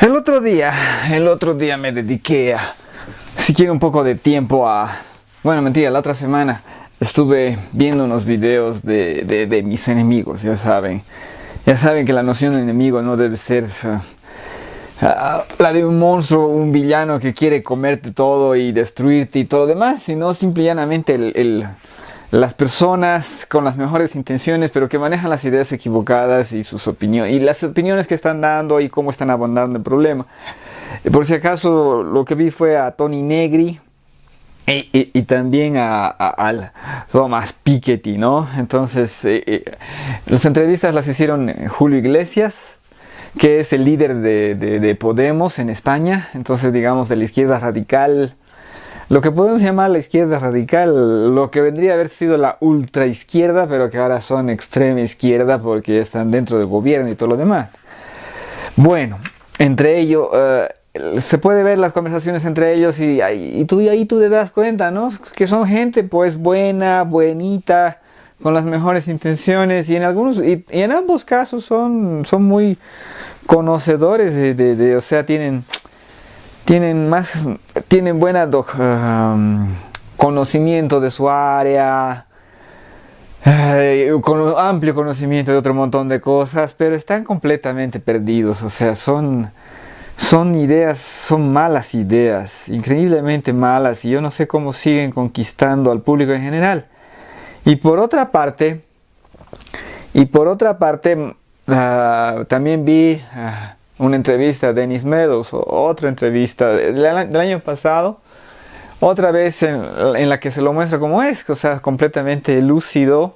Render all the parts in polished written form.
El otro día me dediqué a, si quiero un poco de tiempo bueno, mentira, la otra semana estuve viendo unos videos de mis enemigos, ya saben. Ya saben que la noción de enemigo no debe ser la de un monstruo, un villano que quiere comerte todo y destruirte y todo lo demás, sino simple y llanamente las personas con las mejores intenciones, pero que manejan las ideas equivocadas y sus opiniones, y las opiniones que están dando y cómo están abordando el problema. Por si acaso, lo que vi fue a Tony Negri y también al Thomas Piketty, ¿no? Entonces, las entrevistas las hicieron Julio Iglesias, que es el líder de Podemos en España, entonces digamos de la izquierda radical, lo que podemos llamar la izquierda radical, lo que vendría a haber sido la ultra izquierda, pero que ahora son extrema izquierda porque están dentro del gobierno y todo lo demás. Bueno, entre ellos, se puede ver las conversaciones entre ellos y ahí tú te das cuenta, ¿no? Que son gente pues buena, buenita, con las mejores intenciones y en ambos casos son muy conocedores o sea, tienen buena conocimiento de su área, con amplio conocimiento de otro montón de cosas, pero están completamente perdidos, o sea, son malas ideas, increíblemente malas, y yo no sé cómo siguen conquistando al público en general. Y por otra parte, también vi una entrevista a Dennis Meadows, otra entrevista del año pasado, otra vez en la que se lo muestra como es, o sea, completamente lúcido,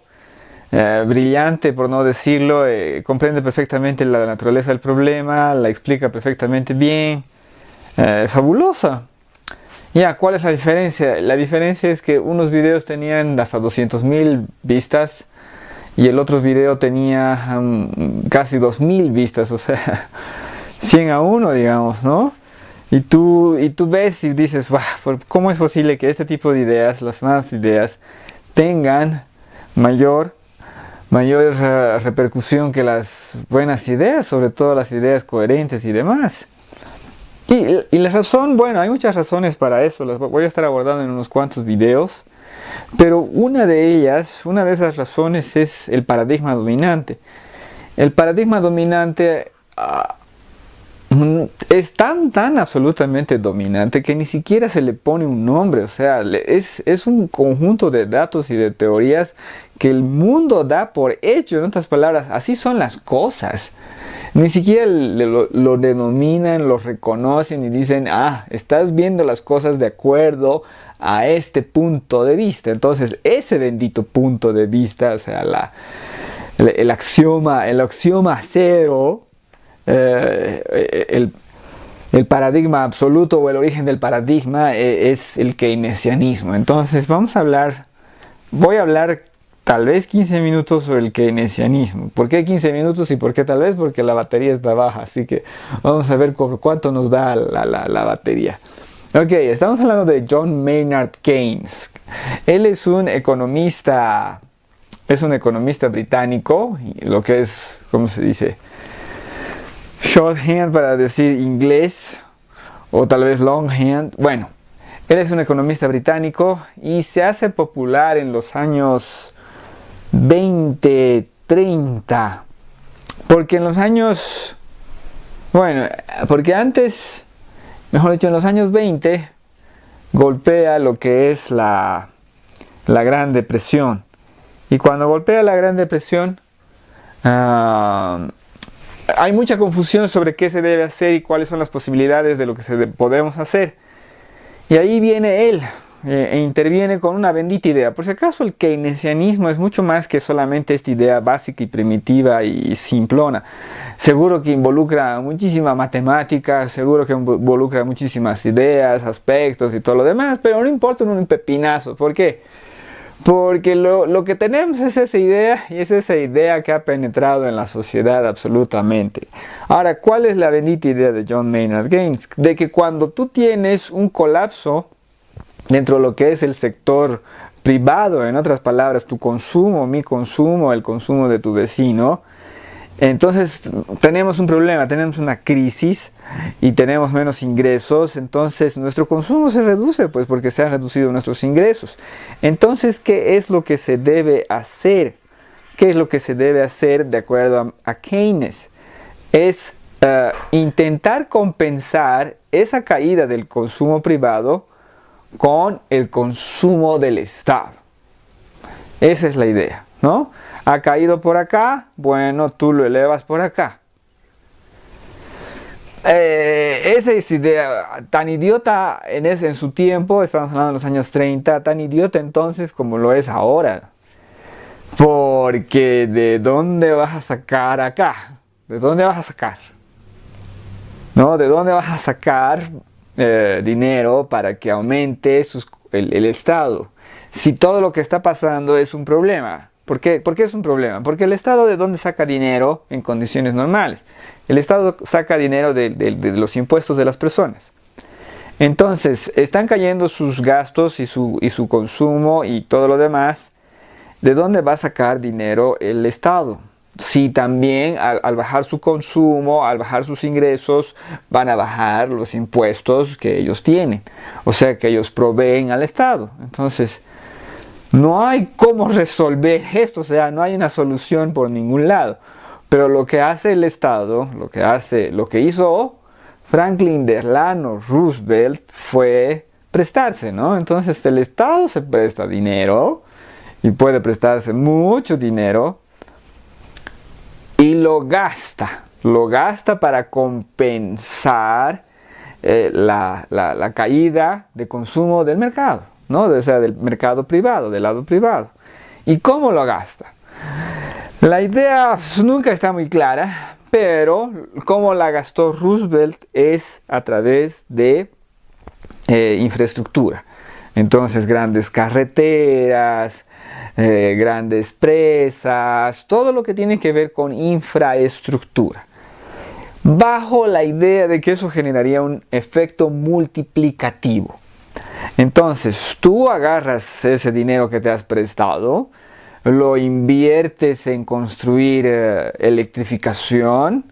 brillante por no decirlo, comprende perfectamente la naturaleza del problema, la explica perfectamente bien, fabulosa. Ya, ¿cuál es la diferencia? La diferencia es que unos videos tenían hasta 200.000 vistas y el otro video tenía casi 2.000 vistas, o sea, 100 a 1, digamos, ¿no? Y tú ves y dices, ¿cómo es posible que este tipo de ideas, las más ideas, tengan mayor repercusión que las buenas ideas, sobre todo las ideas coherentes y demás? Y la razón, bueno, hay muchas razones para eso, las voy a estar abordando en unos cuantos videos, pero una de esas razones es el paradigma dominante. El paradigma dominante es tan absolutamente dominante que ni siquiera se le pone un nombre, o sea, es un conjunto de datos y de teorías que el mundo da por hecho, en otras palabras, así son las cosas. Ni siquiera lo denominan, lo reconocen y dicen, estás viendo las cosas de acuerdo a este punto de vista. Entonces, ese bendito punto de vista, o sea, el axioma cero, el paradigma absoluto o el origen del paradigma es el keynesianismo. Entonces, voy a hablar tal vez 15 minutos sobre el keynesianismo. ¿Por qué 15 minutos y por qué tal vez? Porque la batería está baja, así que vamos a ver cuánto nos da la batería. Ok, estamos hablando de John Maynard Keynes. Él es un economista británico, lo que es, ¿cómo se dice? Shorthand para decir inglés, o tal vez longhand. Bueno, él es un economista británico y se hace popular en los años 20, 30, porque en los años, porque antes, mejor dicho, en los años 20, golpea lo que es la Gran Depresión. Y cuando golpea la Gran Depresión, hay mucha confusión sobre qué se debe hacer y cuáles son las posibilidades de lo que podemos hacer. Y ahí viene él, e interviene con una bendita idea. Por si acaso, el keynesianismo es mucho más que solamente esta idea básica y primitiva y simplona. Seguro que involucra muchísima matemática, seguro que involucra muchísimas ideas, aspectos y todo lo demás, pero no importa un pepinazo. ¿Por qué? Porque lo que tenemos es esa idea, y es esa idea que ha penetrado en la sociedad absolutamente. Ahora, ¿cuál es la bendita idea de John Maynard Keynes? De que cuando tú tienes un colapso dentro de lo que es el sector privado, en otras palabras, tu consumo, mi consumo, el consumo de tu vecino, Entonces tenemos un problema, tenemos una crisis y tenemos menos ingresos, entonces nuestro consumo se reduce, pues porque se han reducido nuestros ingresos. Entonces, ¿qué es lo que se debe hacer? ¿Qué es lo que se debe hacer de acuerdo a Keynes? Es intentar compensar esa caída del consumo privado con el consumo del Estado. Esa es la idea, ¿no? Ha caído por acá, bueno, tú lo elevas por acá. Esa es idea tan idiota en su tiempo, estamos hablando de los años 30, tan idiota entonces como lo es ahora. Porque ¿de dónde vas a sacar acá? ¿De dónde vas a sacar? ¿No? ¿De dónde vas a sacar dinero para que aumente el Estado? Si todo lo que está pasando es un problema. ¿Por qué es un problema? Porque el Estado, ¿de dónde saca dinero en condiciones normales? El Estado saca dinero de los impuestos de las personas. Entonces, están cayendo sus gastos y su consumo y todo lo demás. ¿De dónde va a sacar dinero el Estado? Si también al bajar su consumo, al bajar sus ingresos, van a bajar los impuestos que ellos tienen. O sea, que ellos proveen al Estado. Entonces, no hay cómo resolver esto, o sea, no hay una solución por ningún lado. Pero lo que hace el Estado, lo que hizo Franklin Delano Roosevelt fue prestarse, ¿no? Entonces el Estado se presta dinero y puede prestarse mucho dinero y lo gasta para compensar la caída de consumo del mercado, ¿no? O sea, del mercado privado, del lado privado. ¿Y cómo lo gasta? La idea nunca está muy clara, pero cómo la gastó Roosevelt es a través de infraestructura. Entonces, grandes carreteras, grandes presas, todo lo que tiene que ver con infraestructura, bajo la idea de que eso generaría un efecto multiplicativo. Entonces, tú agarras ese dinero que te has prestado, lo inviertes en construir electrificación,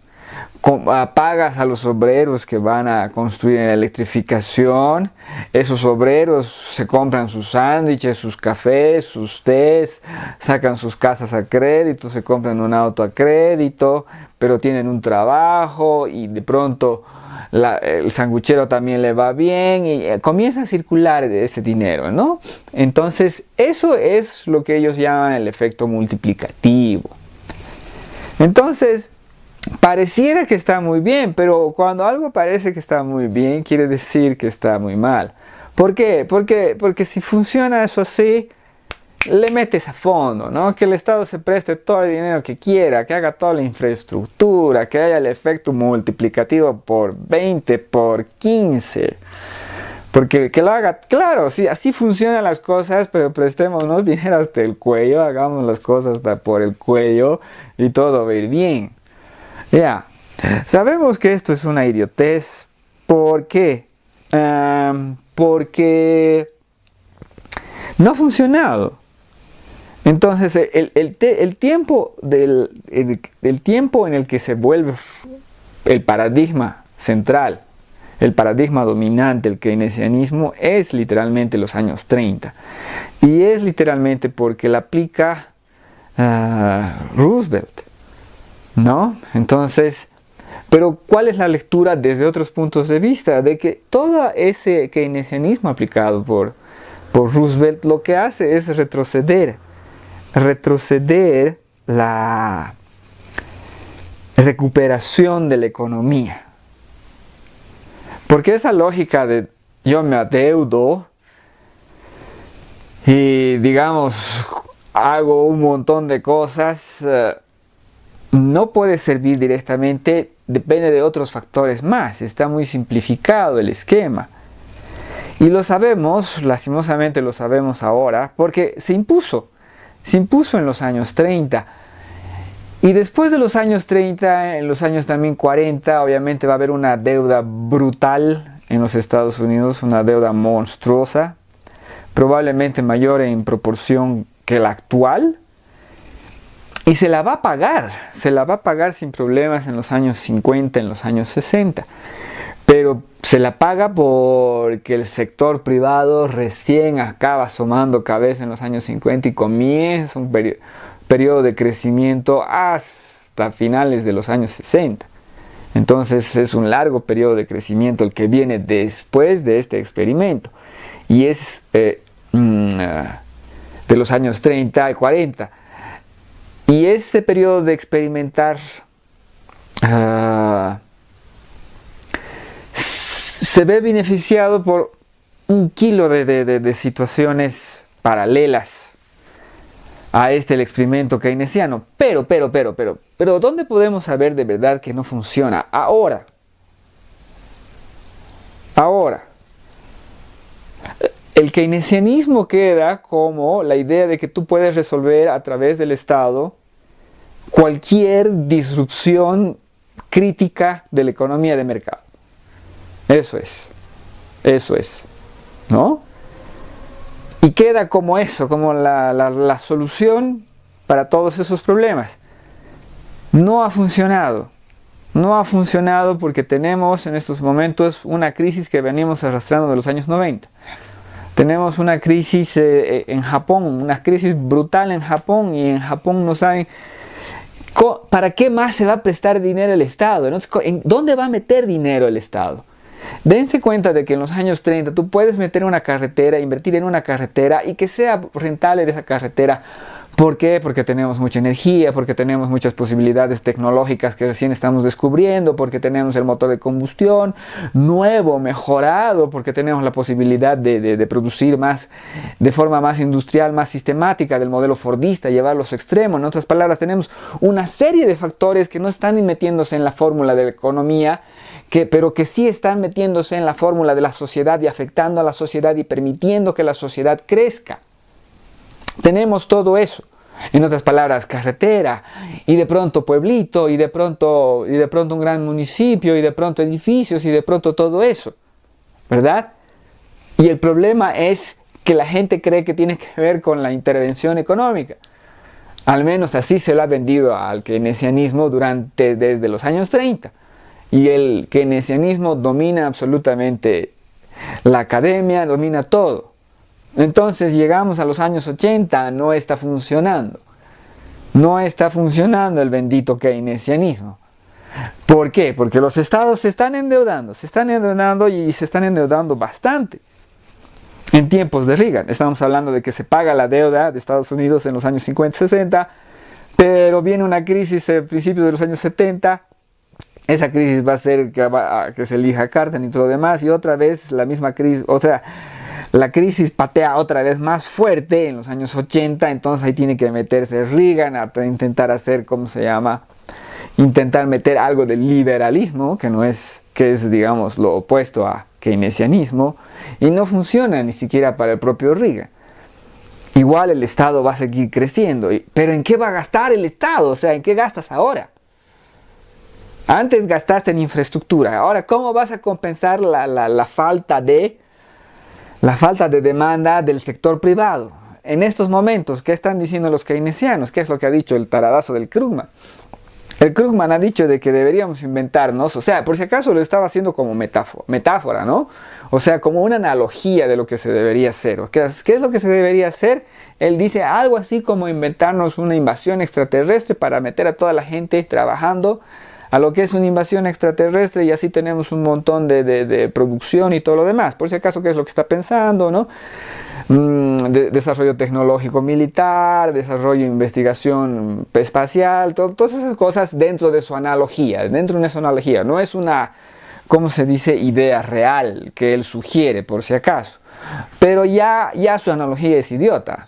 pagas a los obreros que van a construir la electrificación, esos obreros se compran sus sándwiches, sus cafés, sus tés, sacan sus casas a crédito, se compran un auto a crédito, pero tienen un trabajo y de pronto el sanguchero también le va bien y comienza a circular ese dinero, ¿no? Entonces, eso es lo que ellos llaman el efecto multiplicativo. Entonces, pareciera que está muy bien, pero cuando algo parece que está muy bien, quiere decir que está muy mal. ¿Por qué? Porque si funciona eso así, le metes a fondo, ¿no? Que el Estado se preste todo el dinero que quiera, que haga toda la infraestructura, que haya el efecto multiplicativo por 20, por 15. Porque que lo haga, claro, sí, así funcionan las cosas, pero prestémonos dinero hasta el cuello, hagamos las cosas hasta por el cuello y todo va a ir bien. Ya, sabemos que esto es una idiotez. ¿Por qué? Porque no ha funcionado. Entonces, el tiempo el tiempo en el que se vuelve el paradigma central, el paradigma dominante, el keynesianismo, es literalmente los años 30. Y es literalmente porque la aplica Roosevelt, ¿no? Entonces, pero ¿cuál es la lectura desde otros puntos de vista? De que todo ese keynesianismo aplicado por Roosevelt lo que hace es retroceder la recuperación de la economía. Porque esa lógica de yo me adeudo y digamos hago un montón de cosas, no puede servir directamente, depende de otros factores más, está muy simplificado el esquema. Y lo sabemos, lastimosamente lo sabemos ahora, porque se impuso en los años 30. Y después de los años 30, en los años también 40, obviamente va a haber una deuda brutal en los Estados Unidos, una deuda monstruosa, probablemente mayor en proporción que la actual. Y se la va a pagar sin problemas en los años 50, en los años 60. Pero se la paga porque el sector privado recién acaba asomando cabeza en los años 50 y comienza un periodo de crecimiento hasta finales de los años 60. Entonces es un largo periodo de crecimiento el que viene después de este experimento. Y es de los años 30 y 40. Y ese periodo de experimentar se ve beneficiado por un kilo de situaciones paralelas a el experimento keynesiano. Pero, ¿dónde podemos saber de verdad que no funciona? Ahora. El keynesianismo queda como la idea de que tú puedes resolver a través del Estado cualquier disrupción crítica de la economía de mercado. Eso es, ¿no? Y queda como eso, como la solución para todos esos problemas. No ha funcionado porque tenemos en estos momentos una crisis que venimos arrastrando de los años 90. Tenemos una crisis en Japón, una crisis brutal en Japón, y en Japón no saben para qué más se va a prestar dinero el Estado. ¿En dónde va a meter dinero el Estado? Dense cuenta de que en los años 30 tú puedes meter una carretera, invertir en una carretera y que sea rentable esa carretera. ¿Por qué? Porque tenemos mucha energía, porque tenemos muchas posibilidades tecnológicas que recién estamos descubriendo, porque tenemos el motor de combustión nuevo, mejorado, porque tenemos la posibilidad de producir más, de forma más industrial, más sistemática, del modelo fordista, llevarlo a su extremo. En otras palabras, tenemos una serie de factores que no están metiéndose en la fórmula de la economía, pero que sí están metiéndose en la fórmula de la sociedad y afectando a la sociedad y permitiendo que la sociedad crezca. Tenemos todo eso. En otras palabras, carretera, y de pronto pueblito, y de pronto un gran municipio, y de pronto edificios, y de pronto todo eso, ¿verdad? Y el problema es que la gente cree que tiene que ver con la intervención económica. Al menos así se lo ha vendido al keynesianismo desde los años 30. Y el keynesianismo domina absolutamente la academia, domina todo. Entonces llegamos a los años 80, no está funcionando. No está funcionando el bendito keynesianismo. ¿Por qué? Porque los estados se están endeudando y se están endeudando bastante. En tiempos de Reagan, estamos hablando de que se paga la deuda de Estados Unidos en los años 50-60, pero viene una crisis a principios de los años 70. Esa crisis va a hacer que se elija Carter y todo lo demás, y otra vez la misma crisis, o sea, la crisis patea otra vez más fuerte en los años 80, entonces ahí tiene que meterse Reagan a intentar hacer, intentar meter algo de liberalismo, que es digamos lo opuesto a keynesianismo, y no funciona ni siquiera para el propio Reagan. Igual el Estado va a seguir creciendo, pero ¿en qué va a gastar el Estado? O sea, ¿en qué gastas ahora? Antes gastaste en infraestructura, ahora ¿cómo vas a compensar la falta de demanda del sector privado? En estos momentos, ¿qué están diciendo los keynesianos? ¿Qué es lo que ha dicho el taradazo del Krugman? El Krugman ha dicho de que deberíamos inventarnos, o sea, por si acaso lo estaba haciendo como metáfora, ¿no? O sea, como una analogía de lo que se debería hacer. ¿Qué es lo que se debería hacer? Él dice algo así como inventarnos una invasión extraterrestre para meter a toda la gente trabajando a lo que es una invasión extraterrestre, y así tenemos un montón de producción y todo lo demás. Por si acaso, ¿qué es lo que está pensando, no? Desarrollo tecnológico militar, desarrollo de investigación espacial, todas esas cosas dentro de su analogía. No es una, ¿cómo se dice?, idea real que él sugiere, por si acaso. Pero ya su analogía es idiota.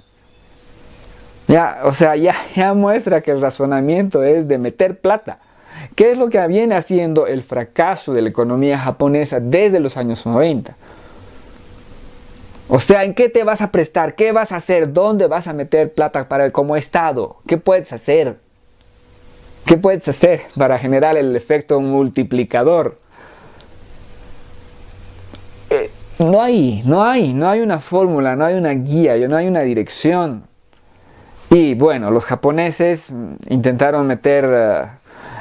Ya muestra que el razonamiento es de meter plata. ¿Qué es lo que viene haciendo el fracaso de la economía japonesa desde los años 90? O sea, ¿en qué te vas a prestar? ¿Qué vas a hacer? ¿Dónde vas a meter plata como Estado? ¿Qué puedes hacer? ¿Qué puedes hacer para generar el efecto multiplicador? No hay una fórmula, no hay una guía, no hay una dirección. Y bueno, los japoneses intentaron meter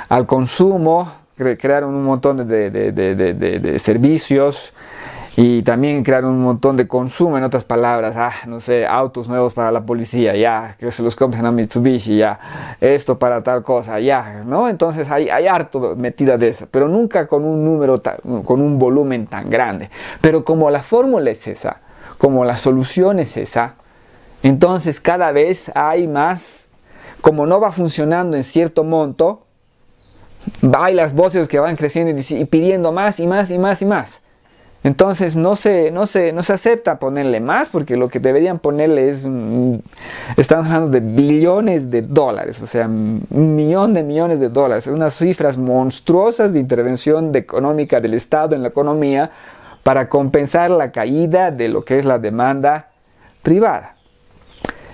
al consumo, crearon un montón de servicios y también crearon un montón de consumo, en otras palabras, no sé, autos nuevos para la policía, ya, que se los compren a Mitsubishi, ya, esto para tal cosa, ya, ¿no? Entonces hay harto metida de esa, pero nunca con un número, con un volumen tan grande. Pero como la fórmula es esa, como la solución es esa, entonces cada vez hay más, como no va funcionando en cierto monto, hay las voces que van creciendo y pidiendo más y más y más y más. Entonces no se acepta ponerle más, porque lo que deberían ponerle es, estamos hablando de billones de dólares, o sea, un millón de millones de dólares, unas cifras monstruosas de intervención económica del Estado en la economía para compensar la caída de lo que es la demanda privada.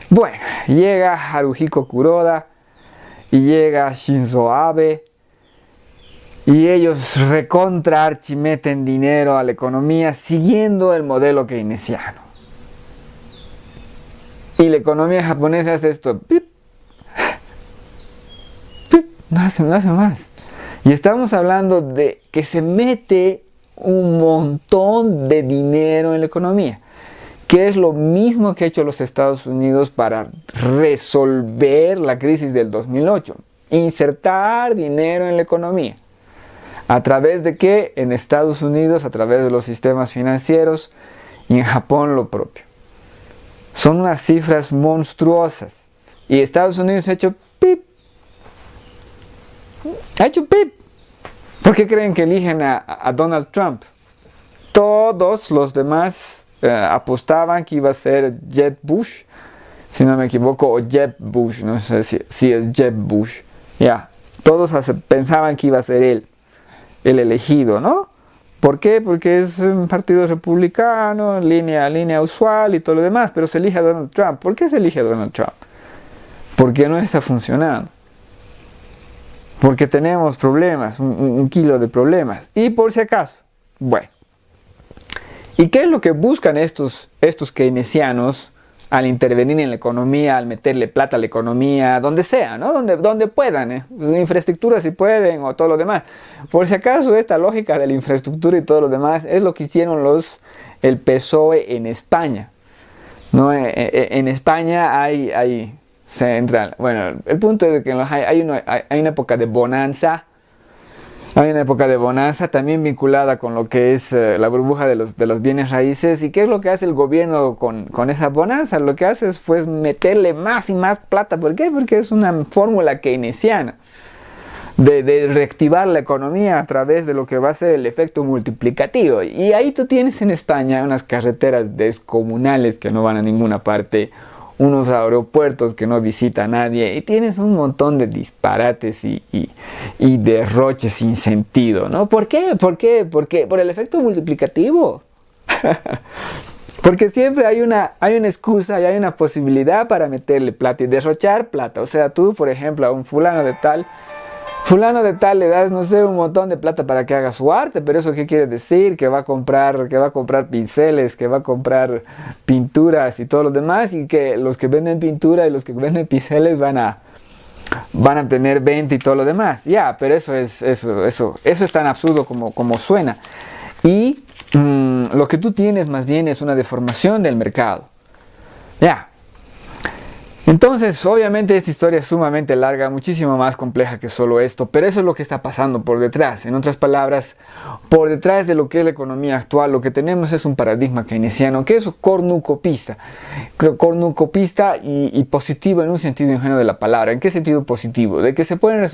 Bueno, llega Haruhiko Kuroda y llega Shinzo Abe y ellos recontra archimeten dinero a la economía siguiendo el modelo keynesiano. Y la economía japonesa hace esto, pip, pip, no hace más. Y estamos hablando de que se mete un montón de dinero en la economía, que es lo mismo que ha hecho los Estados Unidos para resolver la crisis del 2008. Insertar dinero en la economía. ¿A través de qué? En Estados Unidos, a través de los sistemas financieros, y en Japón lo propio. Son unas cifras monstruosas. Y Estados Unidos ha hecho pip. Ha hecho pip. ¿Por qué creen que eligen a Donald Trump? Todos los demás apostaban que iba a ser Jeb Bush, si no me equivoco, o Jeb Bush, no sé si es Jeb Bush. Ya, todos pensaban que iba a ser él el elegido, ¿no? ¿Por qué? Porque es un partido republicano, línea usual y todo lo demás, pero se elige a Donald Trump. ¿Por qué se elige a Donald Trump? Porque no está funcionando. Porque tenemos problemas, un kilo de problemas. Y por si acaso, bueno. ¿Y qué es lo que buscan estos keynesianos al intervenir en la economía, al meterle plata a la economía, donde sea, ¿no? Donde puedan, infraestructura si pueden o todo lo demás. Por si acaso esta lógica de la infraestructura y todo lo demás es lo que hicieron el PSOE en España, ¿no? En España hay central. Bueno, el punto es que hay una época de bonanza. Hay una época de bonanza también vinculada con lo que es la burbuja de los bienes raíces. ¿Y qué es lo que hace el gobierno con esa bonanza? Lo que hace es pues meterle más y más plata. ¿Por qué? Porque es una fórmula keynesiana de reactivar la economía a través de lo que va a ser el efecto multiplicativo. Y ahí tú tienes en España unas carreteras descomunales que no van a ninguna parte, unos aeropuertos que no visita nadie, y tienes un montón de disparates y derroches sin sentido, ¿no? ¿Por qué? ¿Por qué? ¿Por qué? Por el efecto multiplicativo. Porque siempre hay una excusa y hay una posibilidad para meterle plata y derrochar plata. O sea, tú, por ejemplo, a un fulano de tal le das, no sé, un montón de plata para que haga su arte, pero ¿eso qué quiere decir? Que va a comprar pinceles, que va a comprar pinturas y todo lo demás, y que los que venden pintura y los que venden pinceles van a tener venta y todo lo demás. Ya, pero eso es tan absurdo como suena. Y lo que tú tienes más bien es una deformación del mercado. Ya. Entonces, obviamente esta historia es sumamente larga, muchísimo más compleja que solo esto, pero eso es lo que está pasando por detrás. En otras palabras, por detrás de lo que es la economía actual, lo que tenemos es un paradigma keynesiano, que es cornucopista y positivo en un sentido ingenuo de la palabra. ¿En qué sentido positivo? De que se pueden